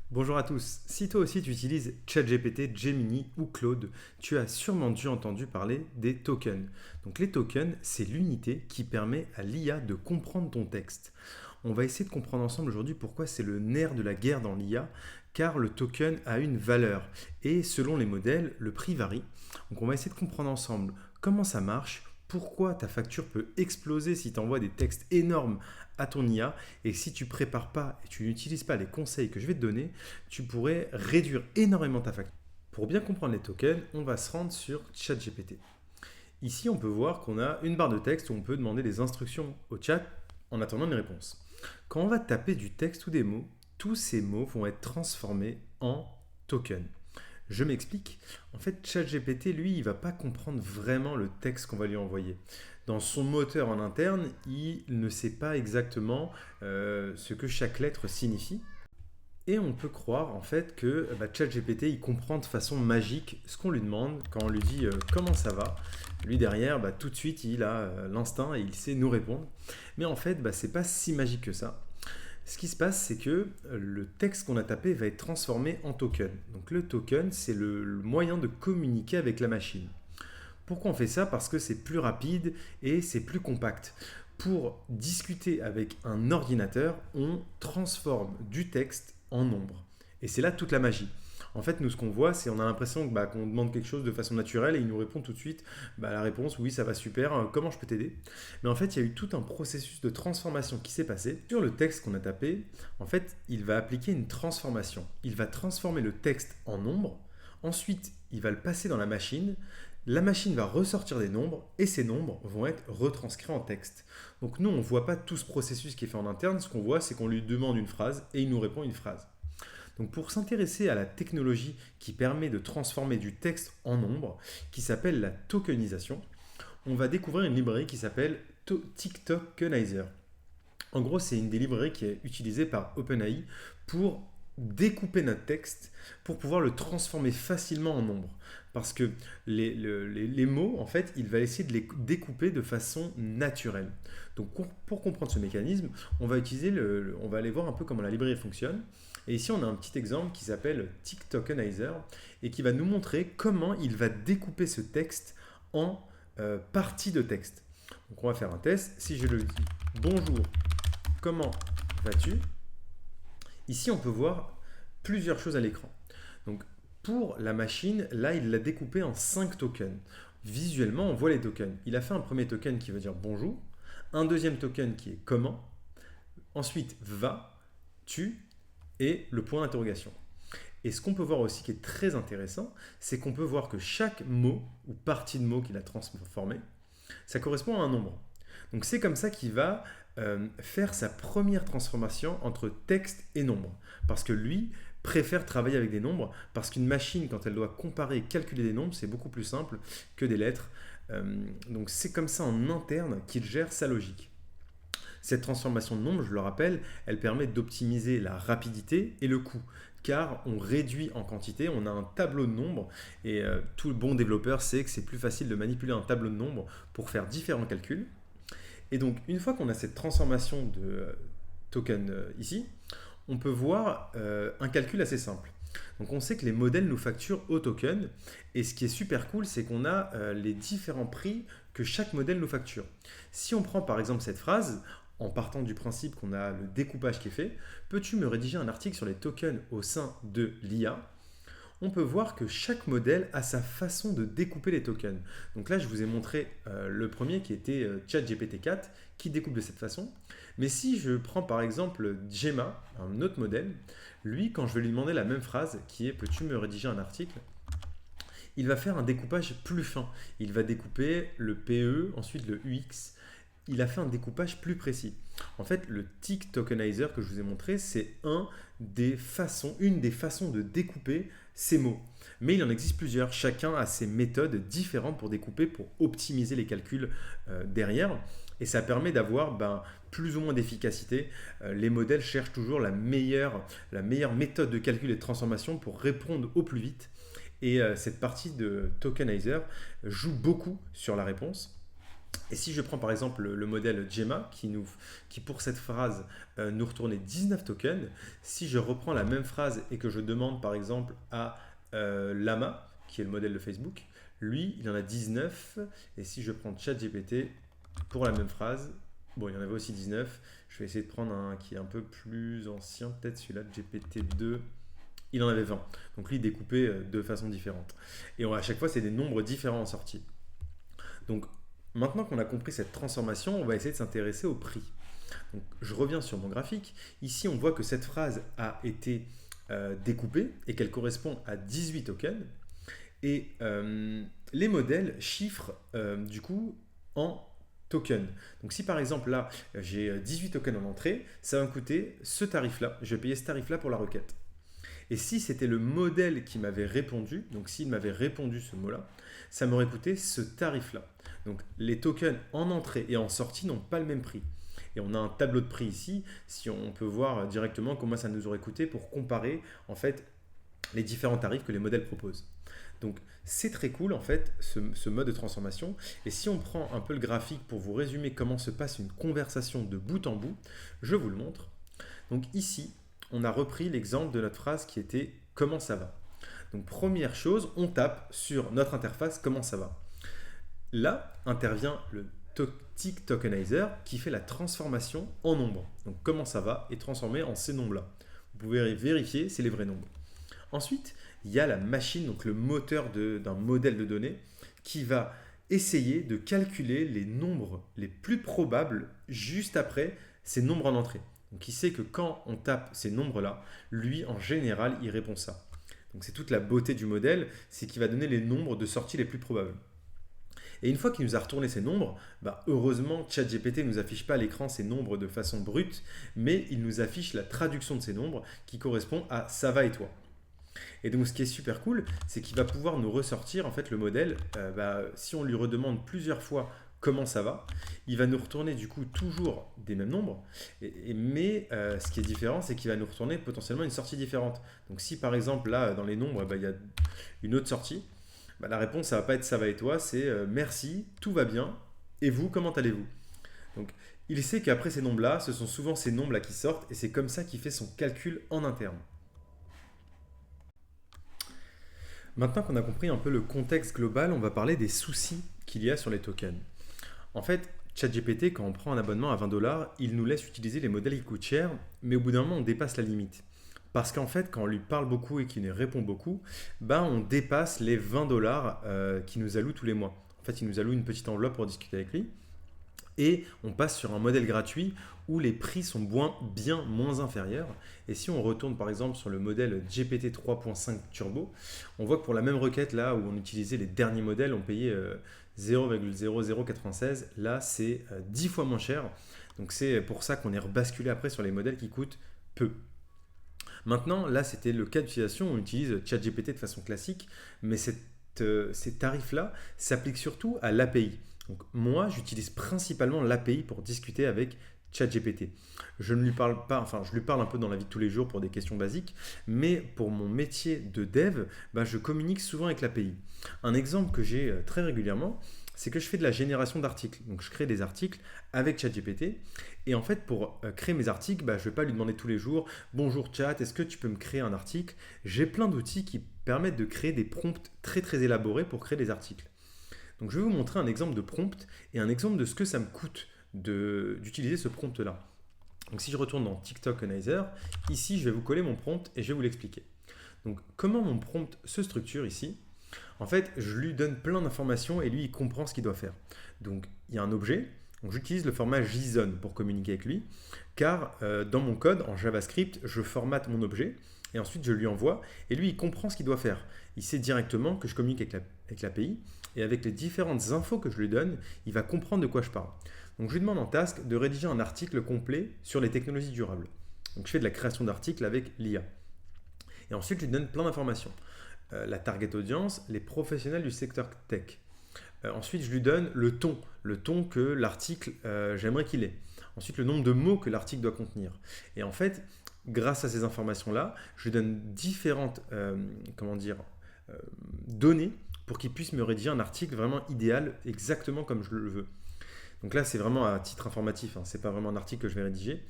Bonjour à tous. Si toi aussi tu utilises ChatGPT, Gemini ou Claude, tu as sûrement dû entendu parler des tokens. Donc les tokens, c'est l'unité qui permet à l'IA de comprendre ton texte. On va essayer de comprendre ensemble aujourd'hui pourquoi c'est le nerf de la guerre dans l'IA, car le token a une valeur et selon les modèles, le prix varie. Donc on va essayer de comprendre ensemble comment ça marche, pourquoi ta facture peut exploser si tu envoies des textes énormes à ton IA et si tu prépares pas et tu n'utilises pas les conseils que je vais te donner, tu pourrais réduire énormément ta facture. Pour bien comprendre les tokens, on va se rendre sur ChatGPT. Ici, on peut voir qu'on a une barre de texte où on peut demander des instructions au chat en attendant une réponse. Quand on va taper du texte ou des mots, tous ces mots vont être transformés en tokens. Je m'explique. En fait, ChatGPT, lui, il ne va pas comprendre vraiment le texte qu'on va lui envoyer. Dans son moteur en interne, il ne sait pas exactement ce que chaque lettre signifie. Et on peut croire en fait que ChatGPT il comprend de façon magique ce qu'on lui demande quand on lui dit comment ça va. Lui derrière, tout de suite il a l'instinct et il sait nous répondre. Mais en fait, c'est pas si magique que ça. Ce qui se passe, c'est que le texte qu'on a tapé va être transformé en token. Donc le token, c'est le moyen de communiquer avec la machine. Pourquoi on fait ça? Parce que c'est plus rapide et c'est plus compact. Pour discuter avec un ordinateur, on transforme du texte en nombre. Et c'est là toute la magie. En fait, nous, ce qu'on voit, c'est on a l'impression qu'on demande quelque chose de façon naturelle et il nous répond tout de suite la réponse, oui, ça va super, comment je peux t'aider? Mais en fait, il y a eu tout un processus de transformation qui s'est passé. Sur le texte qu'on a tapé, en fait, il va appliquer une transformation. Il va transformer le texte en nombre. Ensuite, il va le passer dans la machine. La machine va ressortir des nombres et ces nombres vont être retranscrits en texte. Donc nous, on ne voit pas tout ce processus qui est fait en interne. Ce qu'on voit, c'est qu'on lui demande une phrase et il nous répond une phrase. Donc pour s'intéresser à la technologie qui permet de transformer du texte en nombre, qui s'appelle la tokenisation, on va découvrir une librairie qui s'appelle TikTokenizer. En gros, c'est une des librairies qui est utilisée par OpenAI pour découper notre texte pour pouvoir le transformer facilement en nombre. Parce que les mots, en fait, il va essayer de les découper de façon naturelle. Donc pour comprendre ce mécanisme, on va on va aller voir un peu comment la librairie fonctionne. Et ici, on a un petit exemple qui s'appelle TikTokenizer et qui va nous montrer comment il va découper ce texte en parties de texte. Donc on va faire un test. Si je le dis bonjour, comment vas-tu? Ici, on peut voir plusieurs choses à l'écran. Donc, pour la machine, là, il l'a découpé en 5 tokens. Visuellement, on voit les tokens. Il a fait un premier token qui veut dire bonjour, un deuxième token qui est comment, ensuite va, tu et le point d'interrogation. Et ce qu'on peut voir aussi qui est très intéressant, c'est qu'on peut voir que chaque mot ou partie de mot qu'il a transformé, ça correspond à un nombre. Donc c'est comme ça qu'il va faire sa première transformation entre texte et nombre. Parce que lui préfère travailler avec des nombres, parce qu'une machine, quand elle doit comparer et calculer des nombres, c'est beaucoup plus simple que des lettres. Donc c'est comme ça en interne qu'il gère sa logique. Cette transformation de nombre, je le rappelle, elle permet d'optimiser la rapidité et le coût, car on réduit en quantité, on a un tableau de nombres, et tout bon développeur sait que c'est plus facile de manipuler un tableau de nombres pour faire différents calculs. Et donc, une fois qu'on a cette transformation de token ici, on peut voir un calcul assez simple. Donc, on sait que les modèles nous facturent au token. Et ce qui est super cool, c'est qu'on a les différents prix que chaque modèle nous facture. Si on prend par exemple cette phrase, en partant du principe qu'on a le découpage qui est fait, peux-tu me rédiger un article sur les tokens au sein de l'IA? On peut voir que chaque modèle a sa façon de découper les tokens. Donc là, je vous ai montré le premier qui était ChatGPT 4 qui découpe de cette façon. Mais si je prends par exemple Gemma, un autre modèle, lui, quand je vais lui demander la même phrase qui est peux-tu me rédiger un article, il va faire un découpage plus fin. Il va découper le PE, ensuite le UX. Il a fait un découpage plus précis. En fait, le tick tokenizer que je vous ai montré, c'est une des façons de découper ces mots. Mais il en existe plusieurs. Chacun a ses méthodes différentes pour découper, pour optimiser les calculs derrière. Et ça permet d'avoir plus ou moins d'efficacité. Les modèles cherchent toujours la meilleure méthode de calcul et de transformation pour répondre au plus vite. Et cette partie de tokenizer joue beaucoup sur la réponse. Et si je prends par exemple le modèle Gemma, qui pour cette phrase nous retournait 19 tokens, si je reprends la même phrase et que je demande par exemple à Lama, qui est le modèle de Facebook, lui, il en a 19. Et si je prends ChatGPT pour la même phrase, bon, il y en avait aussi 19. Je vais essayer de prendre un qui est un peu plus ancien, peut-être celui-là, GPT-2. Il en avait 20. Donc lui, découpé de façon différente. Et à chaque fois, c'est des nombres différents en sortie. Donc maintenant qu'on a compris cette transformation, on va essayer de s'intéresser au prix. Donc, je reviens sur mon graphique. Ici, on voit que cette phrase a été découpée et qu'elle correspond à 18 tokens. Et les modèles chiffrent du coup en tokens. Donc si par exemple là, j'ai 18 tokens en entrée, ça va me coûter ce tarif-là. Je vais payer ce tarif-là pour la requête. Et si c'était le modèle qui m'avait répondu, donc s'il m'avait répondu ce mot-là, ça m'aurait coûté ce tarif-là. Donc les tokens en entrée et en sortie n'ont pas le même prix. Et on a un tableau de prix ici, si on peut voir directement comment ça nous aurait coûté pour comparer en fait les différents tarifs que les modèles proposent. Donc c'est très cool en fait ce mode de transformation. Et si on prend un peu le graphique pour vous résumer comment se passe une conversation de bout en bout, je vous le montre. Donc ici, on a repris l'exemple de notre phrase qui était « Comment ça va ?» Donc première chose, on tape sur notre interface « Comment ça va ?» Là intervient le Tick Tokenizer qui fait la transformation en nombres. Donc « Comment ça va ?» est transformé en ces nombres-là. Vous pouvez vérifier, c'est les vrais nombres. Ensuite, il y a la machine, donc le moteur d'un modèle de données qui va essayer de calculer les nombres les plus probables juste après ces nombres en entrée. Donc il sait que quand on tape ces nombres-là, lui, en général, il répond ça. Donc c'est toute la beauté du modèle, c'est qu'il va donner les nombres de sortie les plus probables. Et une fois qu'il nous a retourné ces nombres, heureusement, ChatGPT ne nous affiche pas à l'écran ces nombres de façon brute, mais il nous affiche la traduction de ces nombres qui correspond à « ça va et toi ». Et donc ce qui est super cool, c'est qu'il va pouvoir nous ressortir en fait le modèle, si on lui redemande plusieurs fois comment ça va, il va nous retourner du coup toujours des mêmes nombres, mais ce qui est différent, c'est qu'il va nous retourner potentiellement une sortie différente. Donc si par exemple là dans les nombres, il y a une autre sortie, la réponse ça va pas être ça va et toi, c'est merci, tout va bien, et vous, comment allez-vous? Donc il sait qu'après ces nombres-là, ce sont souvent ces nombres-là qui sortent, et c'est comme ça qu'il fait son calcul en interne. Maintenant qu'on a compris un peu le contexte global, on va parler des soucis qu'il y a sur les tokens. En fait, ChatGPT, quand on prend un abonnement à 20 $, il nous laisse utiliser les modèles qui coûtent cher, mais au bout d'un moment, on dépasse la limite. Parce qu'en fait, quand on lui parle beaucoup et qu'il nous répond beaucoup, on dépasse les 20 $ qu'il nous alloue tous les mois. En fait, il nous alloue une petite enveloppe pour discuter avec lui. Et on passe sur un modèle gratuit où les prix sont bien moins inférieurs. Et si on retourne par exemple sur le modèle GPT 3.5 Turbo, on voit que pour la même requête, là où on utilisait les derniers modèles, on payait 0,0096. Là, c'est 10 fois moins cher. Donc c'est pour ça qu'on est rebasculé après sur les modèles qui coûtent peu. Maintenant, là, c'était le cas d'utilisation. On utilise ChatGPT de façon classique, mais ces tarifs-là s'appliquent surtout à l'API. Donc moi, j'utilise principalement l'API pour discuter avec ChatGPT. Je ne lui parle pas, enfin je lui parle un peu dans la vie de tous les jours pour des questions basiques, mais pour mon métier de dev, je communique souvent avec l'API. Un exemple que j'ai très régulièrement, c'est que je fais de la génération d'articles. Donc je crée des articles avec ChatGPT. Et en fait, pour créer mes articles, je ne vais pas lui demander tous les jours « Bonjour Chat, est-ce que tu peux me créer un article ?» J'ai plein d'outils qui permettent de créer des prompts très très élaborés pour créer des articles. Donc je vais vous montrer un exemple de prompt et un exemple de ce que ça me coûte d'utiliser ce prompt-là. Donc si je retourne dans TikTokenizer, ici je vais vous coller mon prompt et je vais vous l'expliquer. Donc comment mon prompt se structure ici? En fait, je lui donne plein d'informations et lui il comprend ce qu'il doit faire. Donc il y a un objet, donc j'utilise le format JSON pour communiquer avec lui, car dans mon code en JavaScript, je formate mon objet et ensuite je lui envoie et lui il comprend ce qu'il doit faire. Il sait directement que je communique avec l'API et avec les différentes infos que je lui donne, il va comprendre de quoi je parle. Donc je lui demande en task de rédiger un article complet sur les technologies durables. Donc je fais de la création d'articles avec l'IA. Et ensuite je lui donne plein d'informations. La target audience, les professionnels du secteur tech. Ensuite je lui donne le ton que l'article j'aimerais qu'il ait. Ensuite le nombre de mots que l'article doit contenir. Et en fait, grâce à ces informations-là, je lui donne différentes données pour qu'il puisse me rédiger un article vraiment idéal, exactement comme je le veux. Donc là, c'est vraiment à titre informatif, hein, c'est pas vraiment un article que je vais rédiger.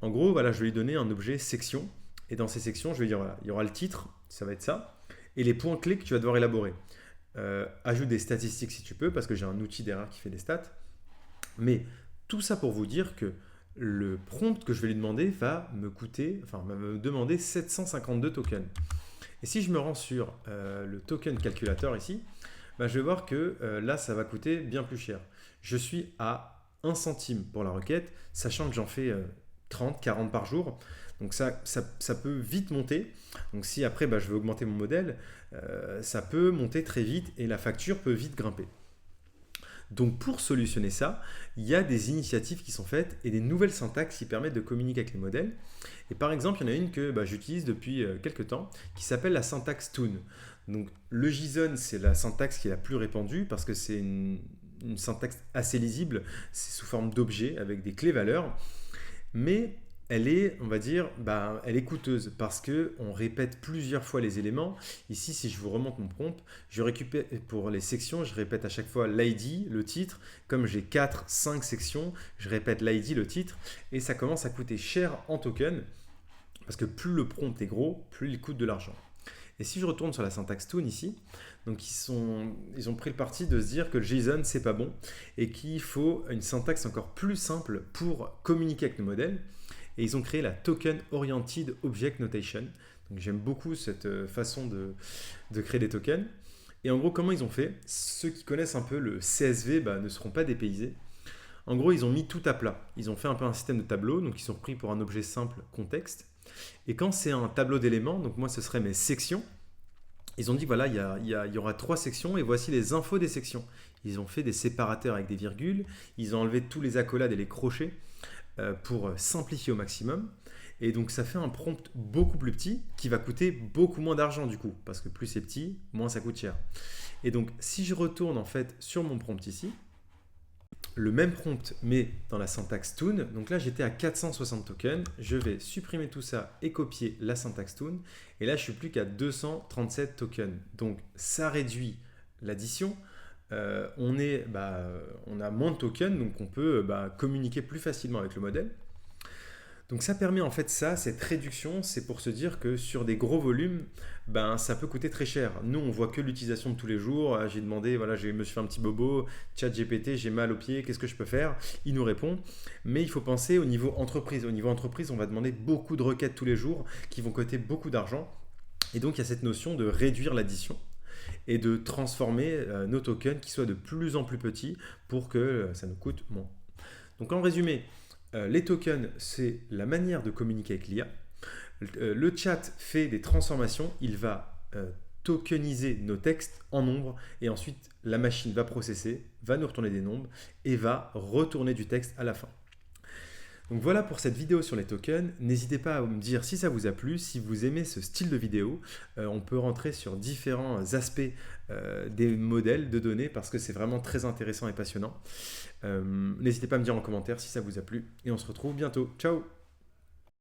En gros, voilà, je vais lui donner un objet section. Et dans ces sections, je vais dire, voilà, il y aura le titre, ça va être ça, et les points clés que tu vas devoir élaborer. Ajoute des statistiques si tu peux, parce que j'ai un outil derrière qui fait des stats. Mais tout ça pour vous dire que le prompt que je vais lui demander va me demander 752 tokens. Et si je me rends sur le token calculateur ici, bah, je vais voir que là, ça va coûter bien plus cher. Je suis à 1 centime pour la requête, sachant que j'en fais 30, 40 par jour. Donc ça peut vite monter. Donc si après bah, je veux augmenter mon modèle, ça peut monter très vite et la facture peut vite grimper. Donc pour solutionner ça, il y a des initiatives qui sont faites et des nouvelles syntaxes qui permettent de communiquer avec les modèles. Et par exemple, il y en a une que j'utilise depuis quelques temps qui s'appelle la syntaxe Toon. Donc le JSON, c'est la syntaxe qui est la plus répandue parce que c'est une syntaxe assez lisible, c'est sous forme d'objet avec des clés valeurs. Mais elle est, on va dire, elle est coûteuse parce qu'on répète plusieurs fois les éléments. Ici, si je vous remonte mon prompt, je récupère pour les sections, je répète à chaque fois l'ID, le titre. Comme j'ai 4, 5 sections, je répète l'ID, le titre. Et ça commence à coûter cher en token parce que plus le prompt est gros, plus il coûte de l'argent. Et si je retourne sur la syntaxe Toon ici, donc ils ont pris le parti de se dire que le JSON, c'est pas bon et qu'il faut une syntaxe encore plus simple pour communiquer avec le modèle. Et ils ont créé la Token Oriented Object Notation. Donc j'aime beaucoup cette façon de créer des tokens. Et en gros, comment ils ont fait? Ceux qui connaissent un peu le CSV ne seront pas dépaysés. En gros, ils ont mis tout à plat. Ils ont fait un peu un système de tableau. Donc ils sont pris pour un objet simple contexte. Et quand c'est un tableau d'éléments, donc moi ce serait mes sections, ils ont dit voilà, il y aura 3 sections et voici les infos des sections. Ils ont fait des séparateurs avec des virgules. Ils ont enlevé tous les accolades et les crochets pour simplifier au maximum. Et donc ça fait un prompt beaucoup plus petit qui va coûter beaucoup moins d'argent du coup, parce que plus c'est petit, moins ça coûte cher. Et donc si je retourne en fait sur mon prompt ici, le même prompt mais dans la syntaxe Toon, donc là j'étais à 460 tokens, je vais supprimer tout ça et copier la syntaxe Toon, et là je suis plus qu'à 237 tokens. Donc ça réduit l'addition. On a moins de tokens, donc on peut communiquer plus facilement avec le modèle. Donc ça permet en fait cette réduction, c'est pour se dire que sur des gros volumes, ça peut coûter très cher. Nous, on voit que l'utilisation de tous les jours. J'ai demandé, voilà, je me suis fait un petit bobo, ChatGPT, j'ai mal au pied, qu'est-ce que je peux faire? Il nous répond. Mais il faut penser au niveau entreprise. Au niveau entreprise, on va demander beaucoup de requêtes tous les jours qui vont coûter beaucoup d'argent. Et donc il y a cette notion de réduire l'addition et de transformer nos tokens qui soient de plus en plus petits pour que ça nous coûte moins. Donc en résumé, les tokens, c'est la manière de communiquer avec l'IA. Le chat fait des transformations, il va tokeniser nos textes en nombres et ensuite la machine va processer, va nous retourner des nombres et va retourner du texte à la fin. Donc voilà pour cette vidéo sur les tokens. N'hésitez pas à me dire si ça vous a plu, si vous aimez ce style de vidéo. On peut rentrer sur différents aspects des modèles de données parce que c'est vraiment très intéressant et passionnant. N'hésitez pas à me dire en commentaire si ça vous a plu et on se retrouve bientôt. Ciao!